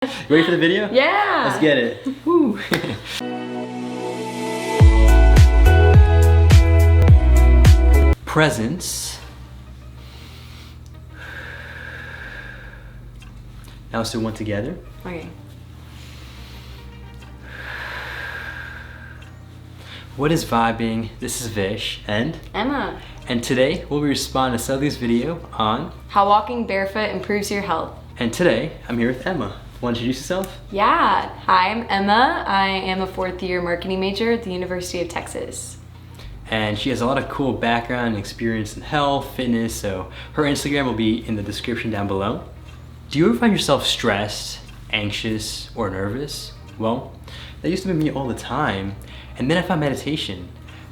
Ready for the video? Yeah! Let's get it. Woo. Presence. Now let's do one together. Okay. What is vibing? This is Vish and Emma. And today we'll be responding to Sadhguru's video on How walking barefoot improves your health. And today I'm here with Emma. Want to introduce yourself? Yeah. Hi, I'm Emma. I am a fourth year marketing major at the University of Texas. And she has a lot of cool background and experience in health, fitness, so her Instagram will be in the description down below. Do you ever find yourself stressed, anxious, or nervous? Well, that used to be me all the time. And then I found meditation.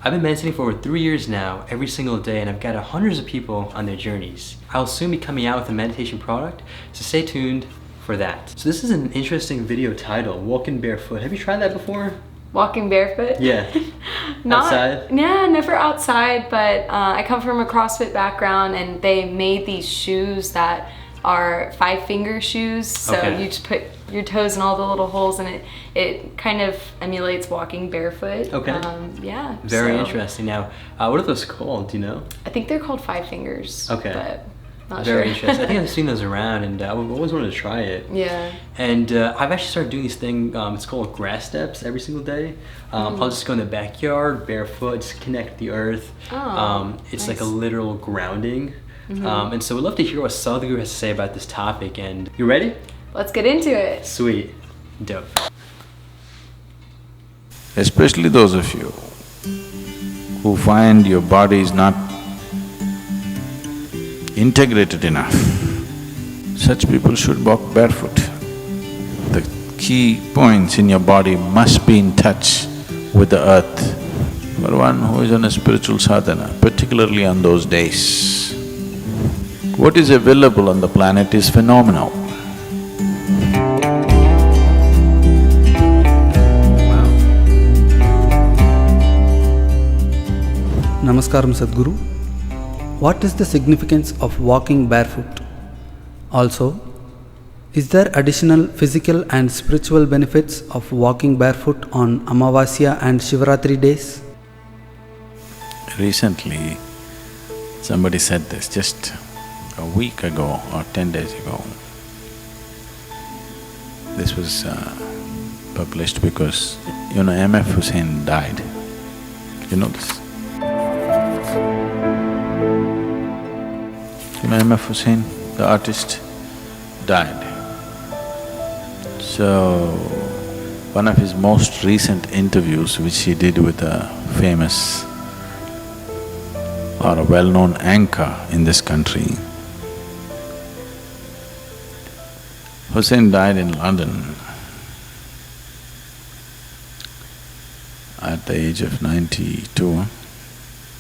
I've been meditating for over 3 years now, every single day, and I've guided hundreds of people on their journeys. I'll soon be coming out with a meditation product, so stay tuned for that. So this is an interesting video title, Walking Barefoot. Have you tried that before? Walking barefoot? Yeah. Outside? Yeah, never outside, but I come from a CrossFit background and they made these shoes that are 5-finger shoes. So you just put your toes in all the little holes and it kind of emulates walking barefoot. Okay. Yeah. Very interesting. Now, what are those called? Do you know? I think they're called 5 fingers. Okay. But not Very sure. interesting. I think I've seen those around and I've always wanted to try it. Yeah. And I've actually started doing this thing, it's called grass steps every single day. I'll just go in the backyard, barefoot, just connect with the earth. It's like a literal grounding. And so we'd love to hear what Sadhguru has to say about this topic. And you ready? Let's get into it. Sweet. Dope. Especially those of you who find your body is not integrated enough, such people should walk barefoot. The key points in your body must be in touch with the earth. For one who is on a spiritual sadhana, particularly on those days, what is available on the planet is phenomenal. Namaskaram Sadhguru. What is the significance of walking barefoot? Also, is there additional physical and spiritual benefits of walking barefoot on Amavasya and Shivaratri days? Recently, somebody said this just a week ago or 10 days ago. This was published because, you know, M.F. Hussain died. You know this? You know M.F. Hussain, the artist, died. So, one of his most recent interviews which he did with a famous or a well-known anchor in this country, Hussain died in London at the age of 92. Wow.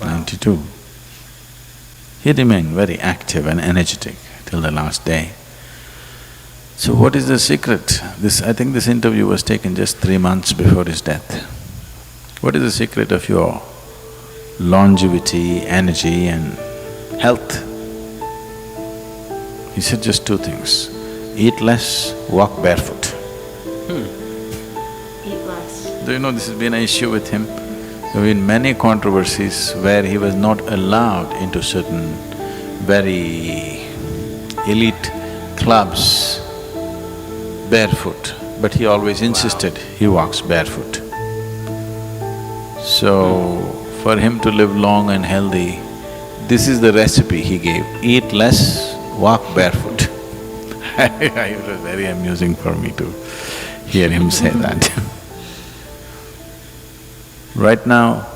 92. He remained very active and energetic till the last day. So what is the secret? I think this interview was taken just 3 months before his death. What is the secret of your longevity, energy and health? He said just 2 things: eat less, walk barefoot. Eat less. Do you know this has been an issue with him? There have been many controversies where he was not allowed into certain very elite clubs barefoot, but he always insisted he walks barefoot. So, for him to live long and healthy, this is the recipe he gave: eat less, walk barefoot. It was very amusing for me to hear him say that. Right now,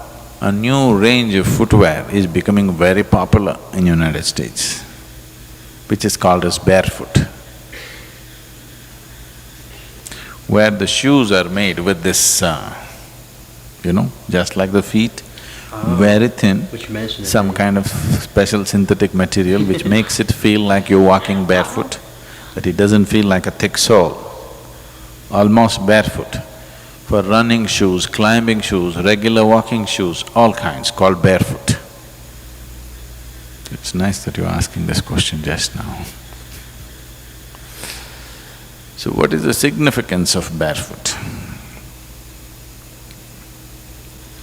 a new range of footwear is becoming very popular in United States, which is called as barefoot, where the shoes are made with this, you know, just like the feet, very thin, some kind of special synthetic material which makes it feel like you're walking barefoot, but it doesn't feel like a thick sole, almost barefoot. For running shoes, climbing shoes, regular walking shoes, all kinds, called barefoot. It's nice that you're asking this question just now. So what is the significance of barefoot?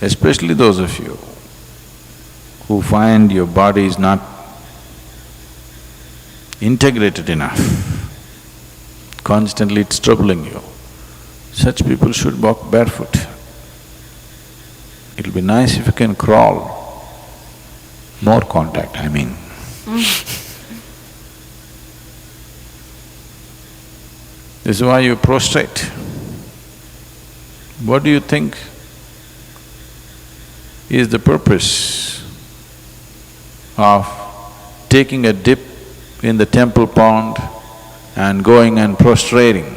Especially those of you who find your body is not integrated enough, constantly it's troubling you, such people should walk barefoot. It'll be nice if you can crawl, more contact, I mean. This is why you prostrate. What do you think is the purpose of taking a dip in the temple pond and going and prostrating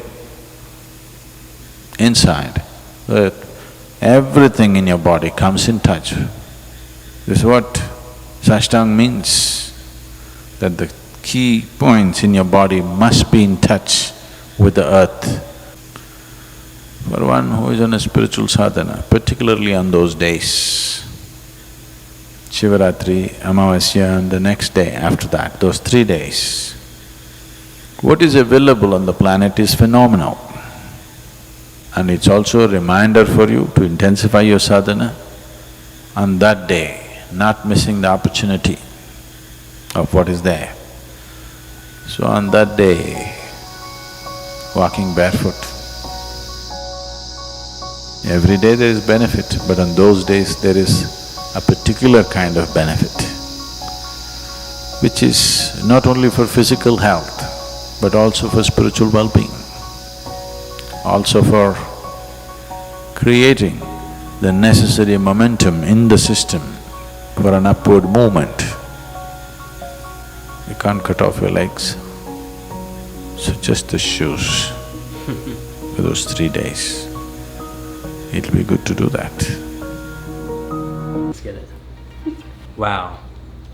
inside? That everything in your body comes in touch. This is what Sashtang means, that the key points in your body must be in touch with the earth. For one who is on a spiritual sadhana, particularly on those days, Shivaratri, Amavasya and the next day after that, those 3 days, what is available on the planet is phenomenal. And it's also a reminder for you to intensify your sadhana on that day, not missing the opportunity of what is there. So on that day, walking barefoot, every day there is benefit, but on those days there is a particular kind of benefit, which is not only for physical health, but also for spiritual well-being, also for creating the necessary momentum in the system for an upward movement. You can't cut off your legs, so just the shoes for those 3 days. It'll be good to do that. Let's get it. Wow,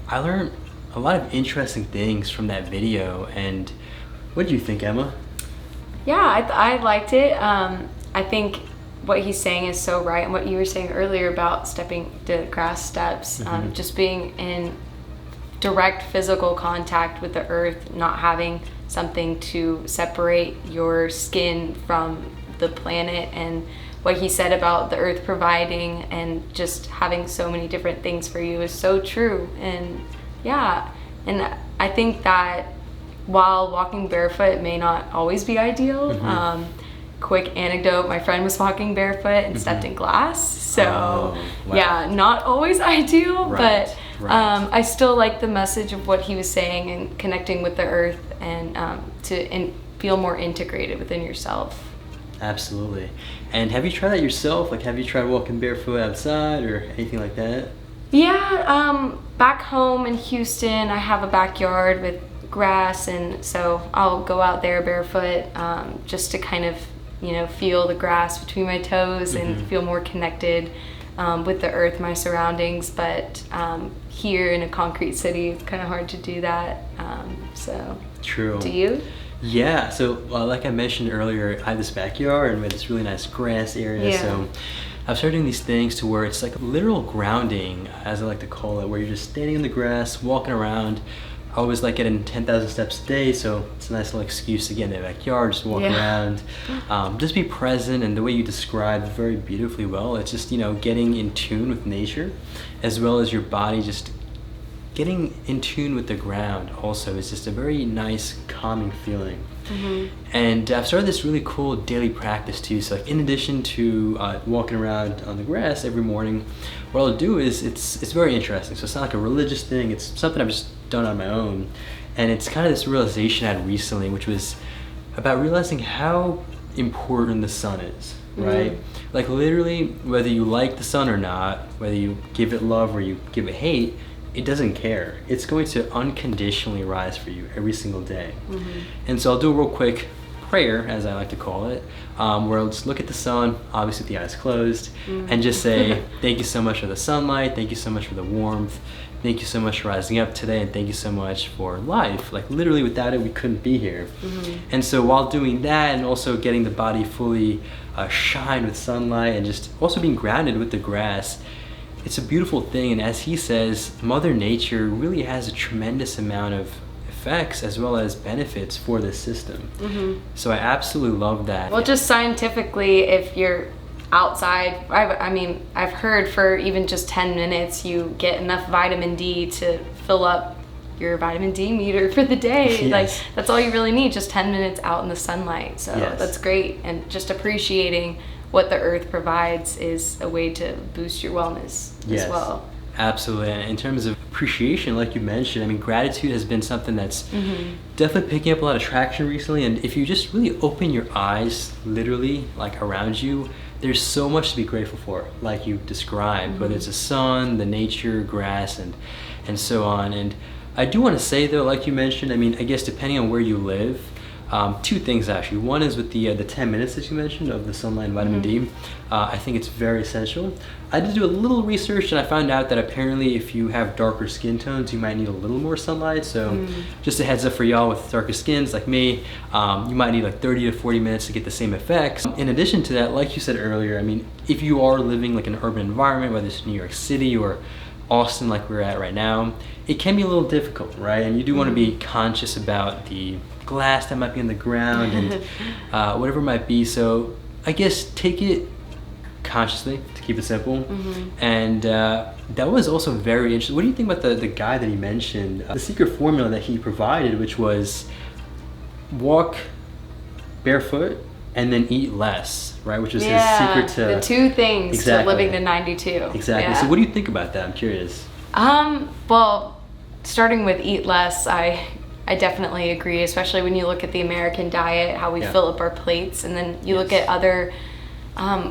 I learned a lot of interesting things from that video, and what did you think, Emma? Yeah, I liked it. I think what he's saying is so right, and what you were saying earlier about stepping the grass steps, just being in direct physical contact with the earth, not having something to separate your skin from the planet, and what he said about the earth providing and just having so many different things for you is so true. And yeah, and I think that while walking barefoot may not always be ideal, quick anecdote, my friend was walking barefoot and stepped in glass, so yeah, not always ideal, but I still like the message of what he was saying and connecting with the earth and to feel more integrated within yourself. Absolutely. And have you tried that yourself? Like, have you tried walking barefoot outside or anything like that? Yeah, back home in Houston, I have a backyard with grass, and so I'll go out there barefoot just to kind of, feel the grass between my toes and feel more connected with the earth, my surroundings. But here in a concrete city, it's kind of hard to do that. So true. Do you? Yeah, so like I mentioned earlier, I have this backyard and we have this really nice grass area, so I've started doing these things to where it's like literal grounding, as I like to call it, where you're just standing in the grass, walking around. I always like getting 10,000 steps a day, so it's a nice little excuse to get in the backyard, just walk around, just be present. And the way you described very beautifully well, it's just, getting in tune with nature, as well as your body just getting in tune with the ground also is just a very nice, calming feeling. And I've started this really cool daily practice too. So like in addition to walking around on the grass every morning, what I'll do is, it's very interesting. So it's not like a religious thing, it's something I've just done on my own. And it's kind of this realization I had recently, which was about realizing how important the sun is, right? Like literally, whether you like the sun or not, whether you give it love or you give it hate, it doesn't care. It's going to unconditionally rise for you every single day. And so I'll do a real quick prayer, as I like to call it, where I'll just look at the sun, obviously with the eyes closed, and just say, thank you so much for the sunlight, thank you so much for the warmth, thank you so much for rising up today, and thank you so much for life. Like literally without it, we couldn't be here. And so while doing that and also getting the body fully shine with sunlight and just also being grounded with the grass, it's a beautiful thing. And as he says, Mother Nature really has a tremendous amount of effects as well as benefits for this system. So I absolutely love that. Well, just scientifically, if you're outside, I've heard for even just 10 minutes you get enough vitamin D to fill up your vitamin D meter for the day. Like that's all you really need, just 10 minutes out in the sunlight. So that's great. And just appreciating what the earth provides is a way to boost your wellness as well. Absolutely. And in terms of appreciation, like you mentioned, I mean, gratitude has been something that's definitely picking up a lot of traction recently. And if you just really open your eyes, literally, like around you, there's so much to be grateful for, like you described, whether it's the sun, the nature, grass, and so on. And I do want to say though, like you mentioned, I mean, I guess depending on where you live, two things actually. One is with the 10 minutes that you mentioned of the sunlight and vitamin D. I think it's very essential. I did do a little research and I found out that apparently if you have darker skin tones, you might need a little more sunlight. So just a heads up for y'all with darker skins like me, you might need like 30 to 40 minutes to get the same effects. In addition to that, like you said earlier, I mean, if you are living like an urban environment, whether it's New York City or Austin like we're at right now, it can be a little difficult, right? And you do want to be conscious about the glass that might be on the ground and whatever it might be. So I guess take it consciously, to keep it simple. And that was also very interesting. What do you think about the guy that he mentioned, the secret formula that he provided, which was walk barefoot and then eat less, right? Which was his secret to the two things to living to 92. Exactly. So what do you think about that? I'm curious. Well, starting with eat less, I definitely agree, especially when you look at the American diet, how we fill up our plates, and then you look at other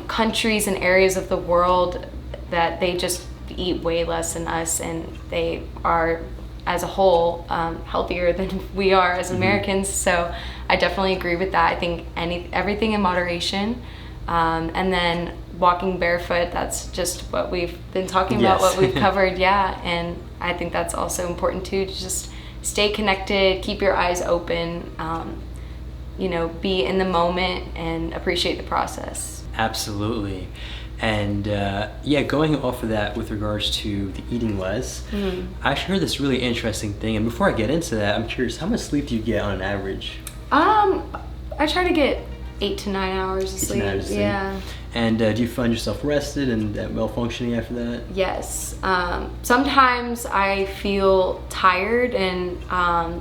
countries and areas of the world that they just eat way less than us, and they are as a whole healthier than we are as Americans. So I definitely agree with that. I think everything in moderation, and then walking barefoot, that's just what we've been talking about, what we've covered. And I think that's also important too, to just stay connected, keep your eyes open, be in the moment and appreciate the process. Absolutely. And going off of that with regards to the eating less, I actually heard this really interesting thing. And before I get into that, I'm curious, how much sleep do you get on an average? I try to get 8 to 9 hours of sleep. And do you find yourself rested and well functioning after that? Yes. Sometimes I feel tired, and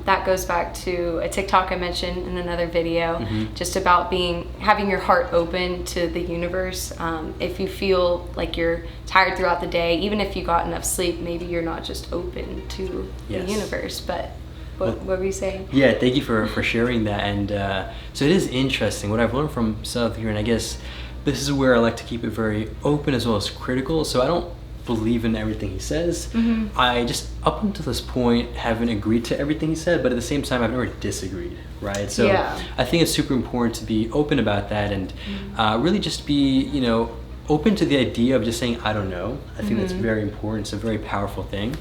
that goes back to a TikTok I mentioned in another video, just about having your heart open to the universe. If you feel like you're tired throughout the day, even if you got enough sleep, maybe you're not just open to the universe. But what were you saying? Yeah, thank you for sharing that. And so it is interesting what I've learned from Sadhguru, and I guess this is where I like to keep it very open as well as critical. So I don't believe in everything he says. I just, up until this point, haven't agreed to everything he said, but at the same time, I've never disagreed, right? So I think it's super important to be open about that and really just be, open to the idea of just saying, I don't know. I think that's very important. It's a very powerful thing.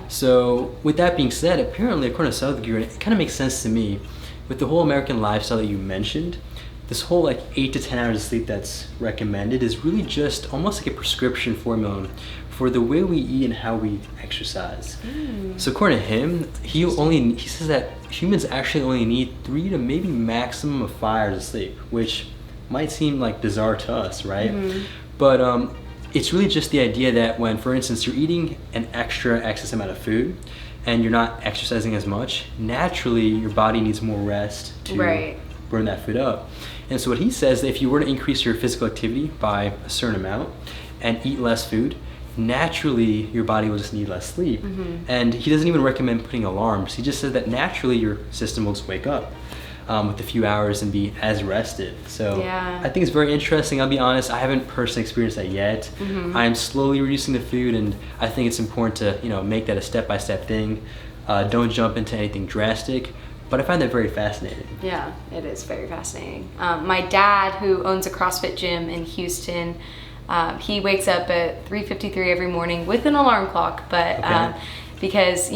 So with that being said, apparently, according to Sadhguru, it kind of makes sense to me, with the whole American lifestyle that you mentioned, this whole 8 to 10 hours of sleep that's recommended is really just almost like a prescription formula for the way we eat and how we exercise. So according to him, he says that humans actually only need 3 to maybe maximum of 5 hours of sleep, which might seem like bizarre to us, right? But it's really just the idea that when, for instance, you're eating an excess amount of food and you're not exercising as much, naturally your body needs more rest to burn that food up. And so what he says, that if you were to increase your physical activity by a certain amount and eat less food, naturally your body will just need less sleep. And he doesn't even recommend putting alarms. He just says that naturally your system will just wake up with a few hours and be as rested. So I think it's very interesting. I'll be honest, I haven't personally experienced that yet. I'm slowly reducing the food, and I think it's important to make that a step-by-step thing. Don't jump into anything drastic. But I find that very fascinating. Yeah, it is very fascinating. My dad, who owns a CrossFit gym in Houston, he wakes up at 3:53 every morning with an alarm clock, but because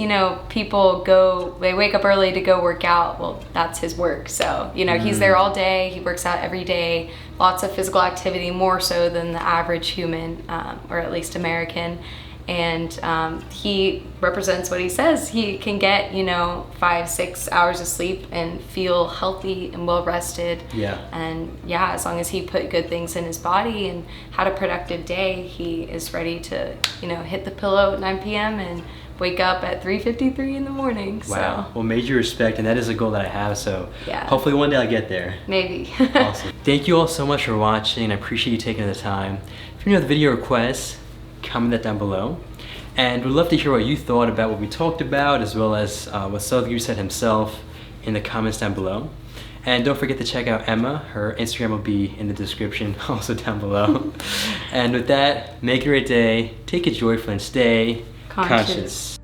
people they wake up early to go work out. Well, that's his work. So he's there all day. He works out every day. Lots of physical activity, more so than the average human, or at least American. and he represents what he says. He can get, 5-6 hours of sleep and feel healthy and well rested. Yeah. And yeah, as long as he put good things in his body and had a productive day, he is ready to, hit the pillow at 9 p.m. and wake up at 3:53 in the morning. Wow. So. Well, major respect, and that is a goal that I have, so yeah. Hopefully one day I'll get there. Maybe. Awesome. Thank you all so much for watching. I appreciate you taking the time. If you have video requests, comment that down below. And we'd love to hear what you thought about what we talked about, as well as what Sadhguru said himself in the comments down below. And don't forget to check out Emma. Her Instagram will be in the description, also down below. And with that, make it a great day, take it joyful, and stay conscious.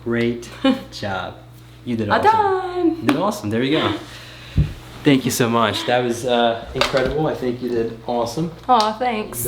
Great job. You did awesome. You did awesome. There you go. Thank you so much. That was incredible. I think you did awesome. Oh, thanks.